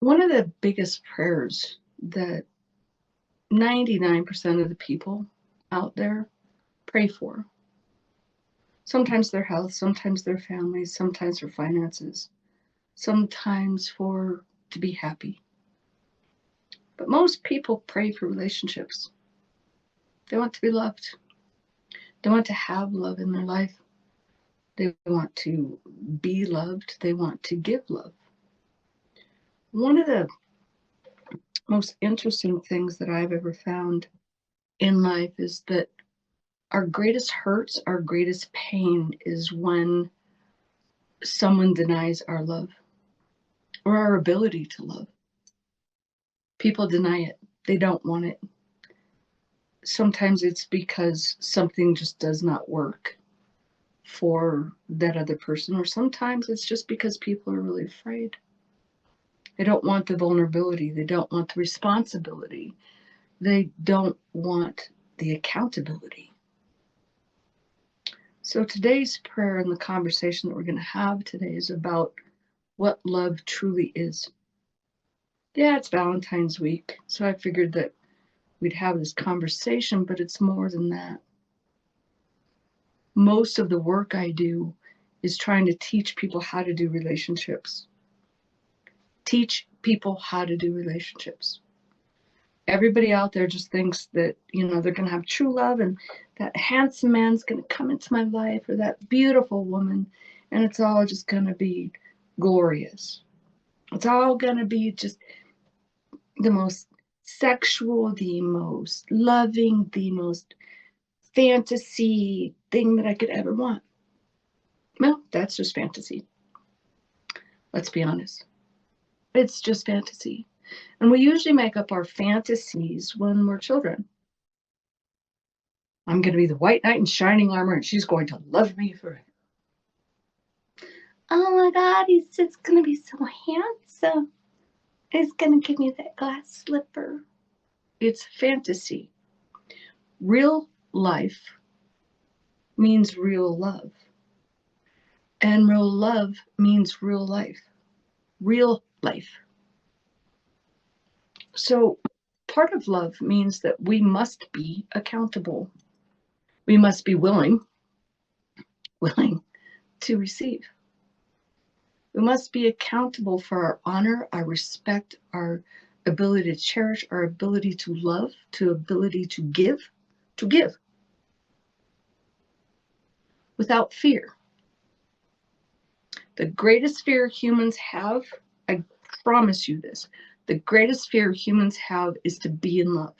One of the biggest prayers that 99% of the people out there pray for, sometimes their health, sometimes their families, sometimes for finances, sometimes for to be happy. But most people pray for relationships. They want to be loved. They want to have love in their life. They want to be loved. They want to give love. One of the most interesting things that I've ever found in life is that our greatest hurts, our greatest pain is when someone denies our love or our ability to love. People deny it. They don't want it. Sometimes it's because something just does not work for that other person, or sometimes it's just because people are really afraid. They don't want the vulnerability. They don't want the responsibility. They don't want the accountability. So today's prayer and the conversation that we're going to have today is about what love truly is. Yeah, it's Valentine's week, so I figured that we'd have this conversation, but it's more than that. Most of the work I do is trying to teach people how to do relationships. Teach people how to do relationships. Everybody out there just thinks that, they're going to have true love and that handsome man's going to come into my life, or that beautiful woman, and it's all just going to be glorious. It's all going to be just the most sexual, the most loving, the most fantasy thing that I could ever want. Well, that's just fantasy. Let's be honest. It's just fantasy. And we usually make up our fantasies when we're children. I'm going to be the white knight in shining armor, and she's going to love me forever. Oh my God, he's just going to be so handsome. He's going to give me that glass slipper. It's fantasy. Real life means real love. And real love means real life. Real life. So part of love means that we must be accountable. We must be willing to receive. We must be accountable for our honor, our respect, our ability to cherish, our ability to love, to ability to give without fear. The greatest fear humans have, I promise you this, the greatest fear humans have is to be in love,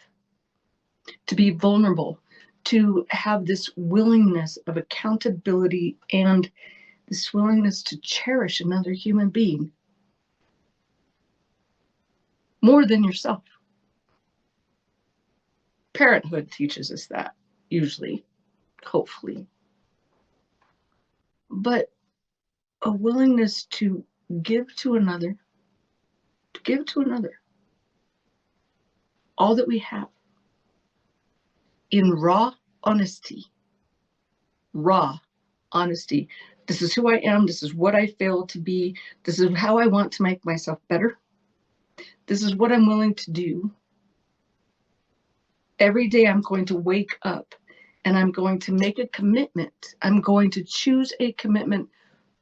to be vulnerable, to have this willingness of accountability and this willingness to cherish another human being more than yourself. Parenthood teaches us that, usually, hopefully. But a willingness to give to another, all that we have in raw honesty. This is who I am. This is what I fail to be. This is how I want to make myself better. This is what I'm willing to do. Every day I'm going to wake up and I'm going to make a commitment. I'm going to choose a commitment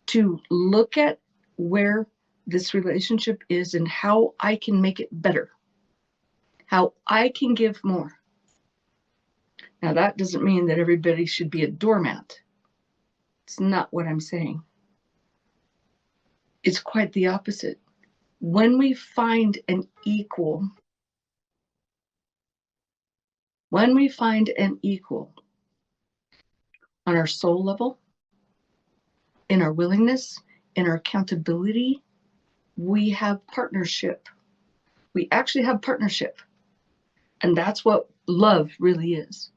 to look at where this relationship is and how I can make it better, how I can give more. Now, that doesn't mean that everybody should be a doormat. It's not what I'm saying. It's quite the opposite. When we find an equal, on our soul level, in our willingness, in our accountability, we have partnership. We actually have partnership. And that's what love really is.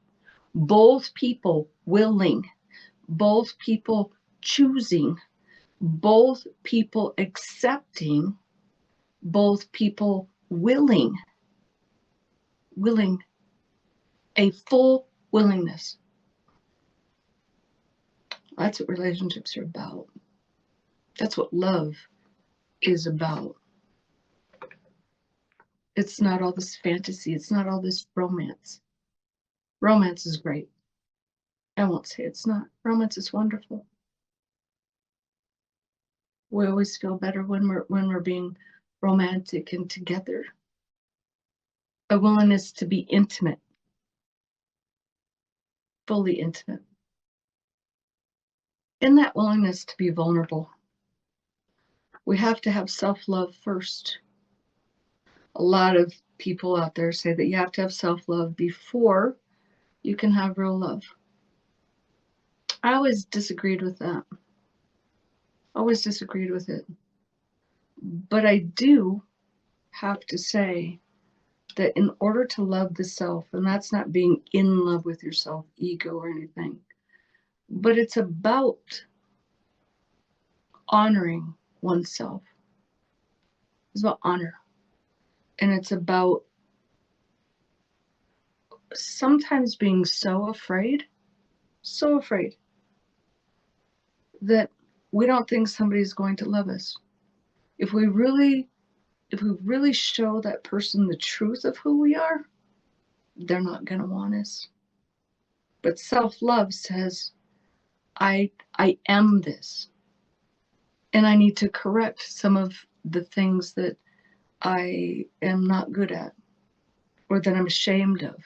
Both people willing, both people choosing, both people accepting, both people willing, a full willingness. That's what relationships are about. That's what love is about. It's not all this fantasy. It's not all this romance. Romance is great. I won't say it's not. Romance is wonderful. We always feel better when we're being romantic and together. A willingness to be intimate, fully intimate. And that willingness to be vulnerable. We have to have self-love first. A lot of people out there say that you have to have self-love before you can have real love. I always disagreed with that. Always disagreed with it. But I do have to say that in order to love the self, and that's not being in love with yourself, ego or anything, but it's about honoring oneself. It's about honor. And it's about sometimes being so afraid that we don't think somebody's going to love us. If we really show that person the truth of who we are, they're not going to want us. But self-love says, I am this. And I need to correct some of the things that I am not good at or that I'm ashamed of.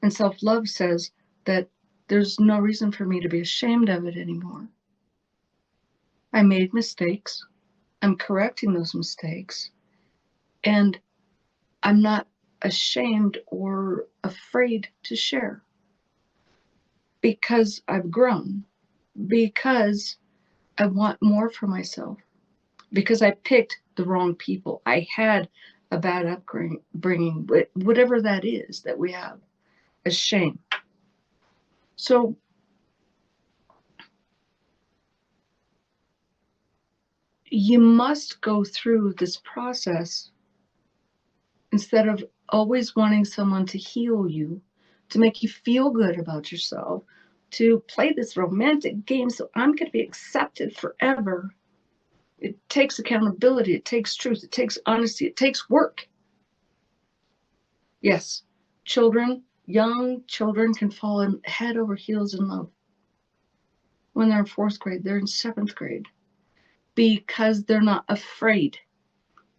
And self-love says that there's no reason for me to be ashamed of it anymore. I made mistakes. I'm correcting those mistakes. And I'm not ashamed or afraid to share because I've grown, because I want more for myself, because I picked the wrong people. I had a bad upbringing, whatever that is that we have, a shame. So you must go through this process instead of always wanting someone to heal you, to make you feel good about yourself, to play this romantic game so I'm going to be accepted forever. It takes accountability, it takes truth, it takes honesty, it takes work. Yes, children, young children can fall in head over heels in love. When they're in 4th grade, they're in 7th grade because they're not afraid,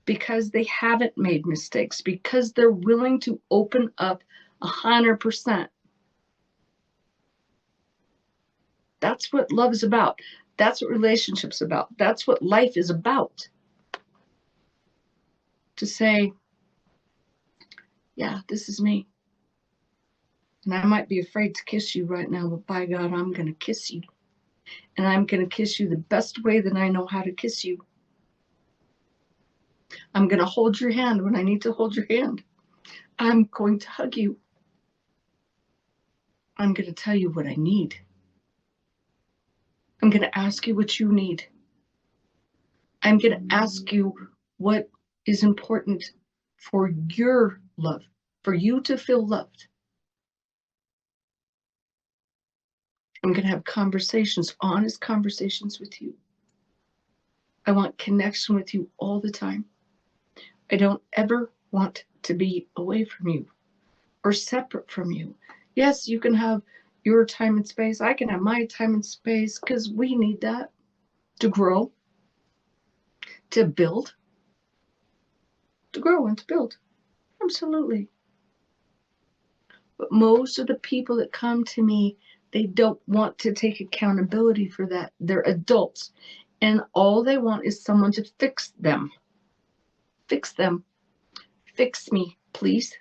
because they haven't made mistakes, because they're willing to open up 100%. That's what love is about. That's what relationships about. That's what life is about. To say, yeah, this is me. And I might be afraid to kiss you right now, but by God, I'm going to kiss you. And I'm going to kiss you the best way that I know how to kiss you. I'm going to hold your hand when I need to hold your hand. I'm going to hug you. I'm going to tell you what I need. I'm going to ask you what you need. I'm going to ask you what is important for your love, for you to feel loved. I'm going to have conversations, honest conversations with you. I want connection with you all the time. I don't ever want to be away from you or separate from you. Yes, you can have your time and space. I can have my time and space because we need that to grow, to build, to grow and to build. Absolutely. But most of the people that come to me, they don't want to take accountability for that. They're adults. And all they want is someone to fix them. Fix them. Fix me, please.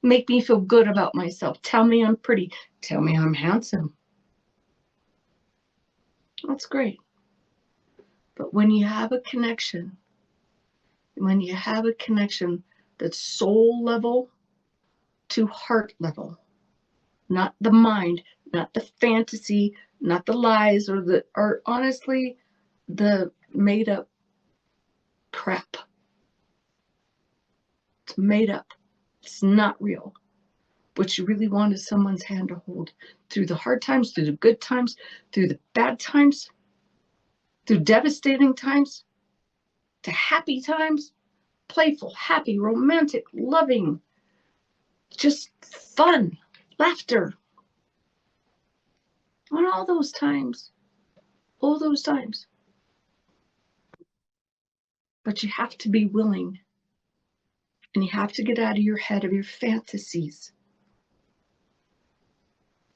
Make me feel good about myself. Tell me I'm pretty. Tell me I'm handsome. That's great. But when you have a connection, that's soul level to heart level, not the mind, not the fantasy, not the lies or honestly the made up crap. It's made up. It's not real. What you really want is someone's hand to hold through the hard times, through the good times, through the bad times, through devastating times, to happy times. playful, happy, romantic, loving, just fun, laughter. On all those times. But you have to be willing, and you have to get out of your head of your fantasies.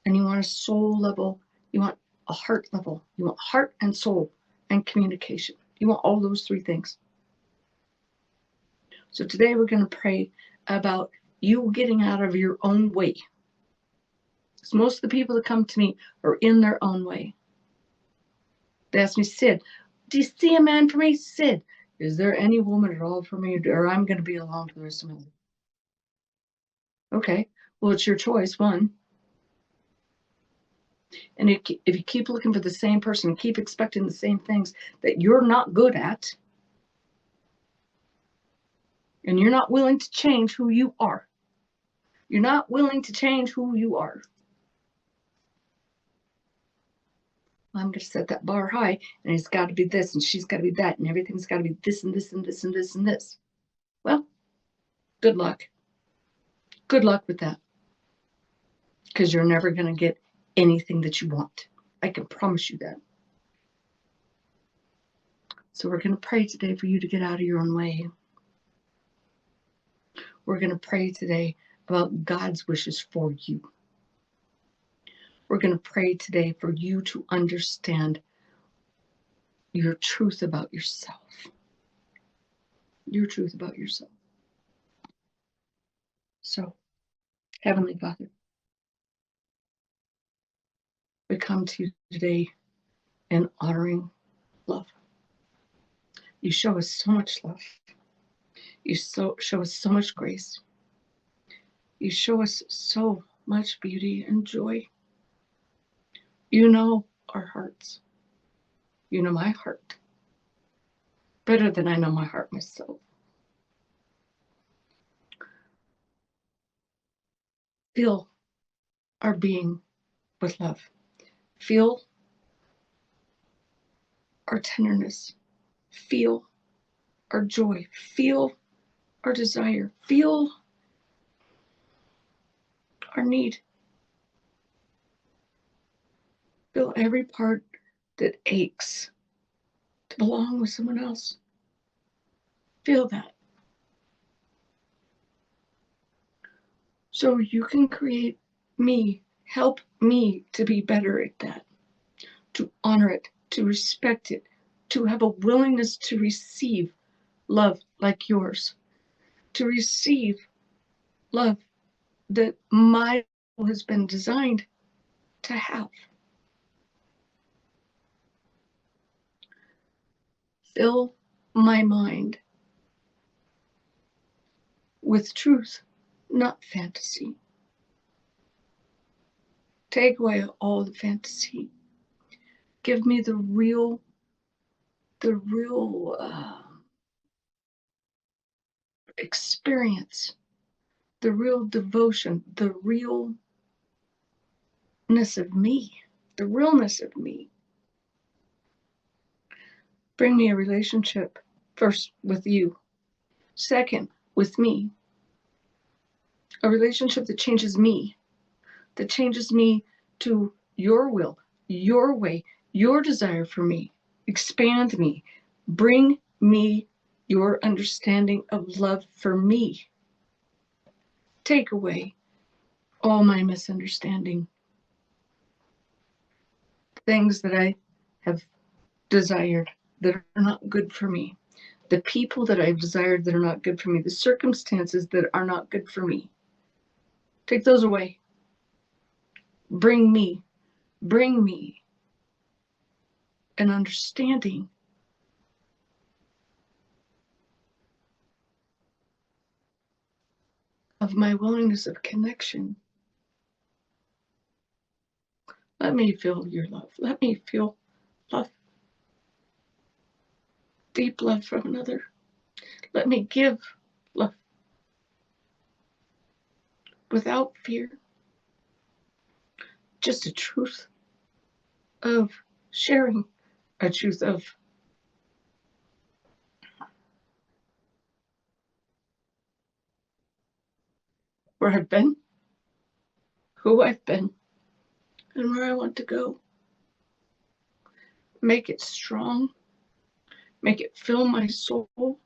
And you want a soul level, you want a heart level, you want heart and soul and communication. You want all those three things. So today we're going to pray about you getting out of your own way. Because most of the people that come to me are in their own way. They ask me, Sid, do you see a man for me? Sid, is there any woman at all for me, or I'm going to be alone for the rest of my life? Okay, well, it's your choice, one. And if you keep looking for the same person, keep expecting the same things that you're not good at, and you're not willing to change who you are, you're not willing to change who you are. I'm going to set that bar high, and it's got to be this, and she's got to be that, and everything's got to be this, and this, and this, and this, and this. Well, good luck. Good luck with that. Because you're never going to get anything that you want. I can promise you that. So we're going to pray today for you to get out of your own way. We're going to pray today about God's wishes for you. We're going to pray today for you to understand your truth about yourself. Your truth about yourself. So, Heavenly Father, we come to you today in honoring love. You show us so much love. You show us so much grace. You show us so much beauty and joy. You know our hearts. You know my heart better than I know my heart myself. Fill our being with love. Feel our tenderness. Feel our joy. Feel our desire. Feel our need. Feel every part that aches to belong with someone else. Feel that. So you can create me, help me to be better at that, to honor it, to respect it, to have a willingness to receive love like yours, to receive love that my soul has been designed to have. Fill my mind with truth, not fantasy. Take away all the fantasy. Give me the real experience, the real devotion, the realness of me, the realness of me. Bring me a relationship, first with you, second with me, a relationship that changes me to your will, your way, your desire for me. Expand me. Bring me your understanding of love for me. Take away all my misunderstanding, things that I have desired that are not good for me, the people that I've desired that are not good for me, the circumstances that are not good for me. Take those away. Bring me an understanding of my willingness of connection. Let me feel your love. Let me feel love, deep love from another. Let me give love without fear. Just a truth of sharing, a truth of where I've been, who I've been, and where I want to go. Make it strong. Make it fill my soul.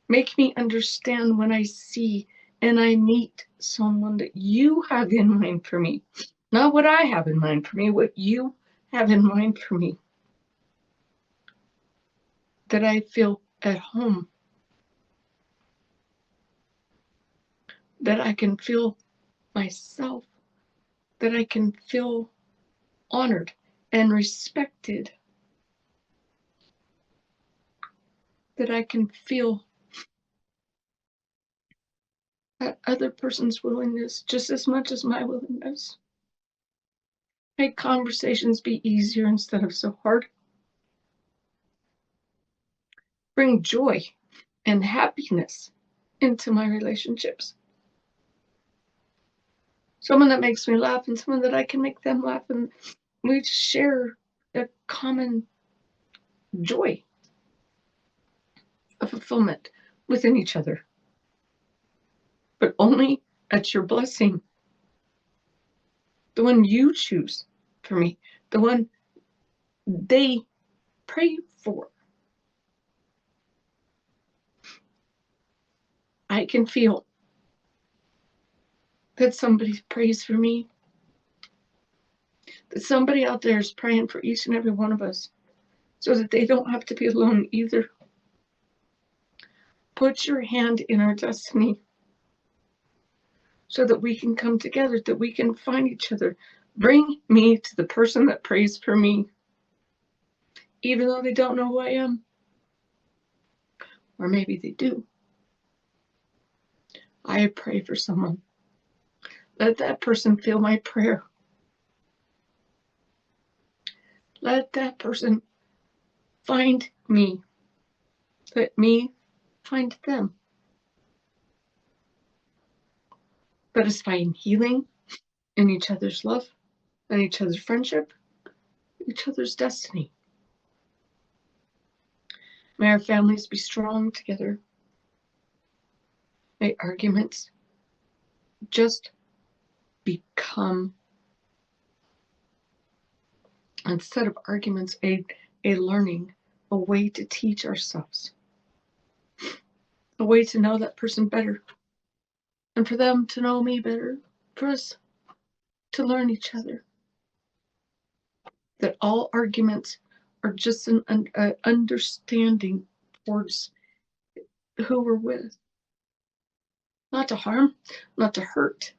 Make me understand when I see and I meet someone that you have in mind for me. Not what I have in mind for me, what you have in mind for me. That I feel at home. That I can feel myself. That I can feel honored and respected. That I can feel that other person's willingness just as much as my willingness. Make conversations be easier instead of so hard. Bring joy and happiness into my relationships. Someone that makes me laugh and someone that I can make them laugh, and we just share a common joy, a fulfillment within each other. But only at your blessing. The one you choose for me, the one they pray for. I can feel that somebody prays for me, that somebody out there is praying for each and every one of us so that they don't have to be alone either. Put your hand in our destiny so that we can come together, that we can find each other. Bring me to the person that prays for me, even though they don't know who I am. Or maybe they do. I pray for someone. Let that person feel my prayer. Let that person find me. Let me find them. Let us find healing in each other's love, in each other's friendship, each other's destiny. May our families be strong together. May arguments just become, instead of arguments, a learning, a way to teach ourselves, a way to know that person better, and for them to know me better, for us to learn each other. That all arguments are just an understanding towards who we're with. Not to harm, not to hurt,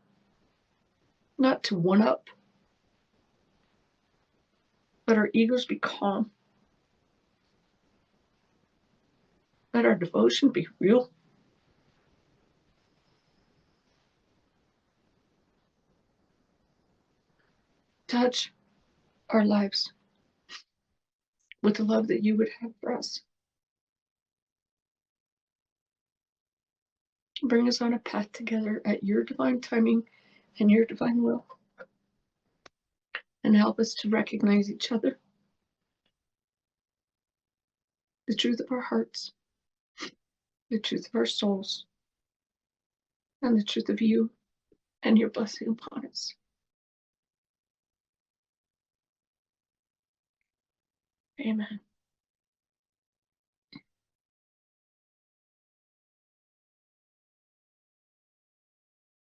not to one up. Let our egos be calm. Let our devotion be real. Touch our lives with the love that you would have for us. Bring us on a path together at your divine timing and your divine will. And help us to recognize each other, the truth of our hearts, the truth of our souls, and the truth of you and your blessing upon us. Amen.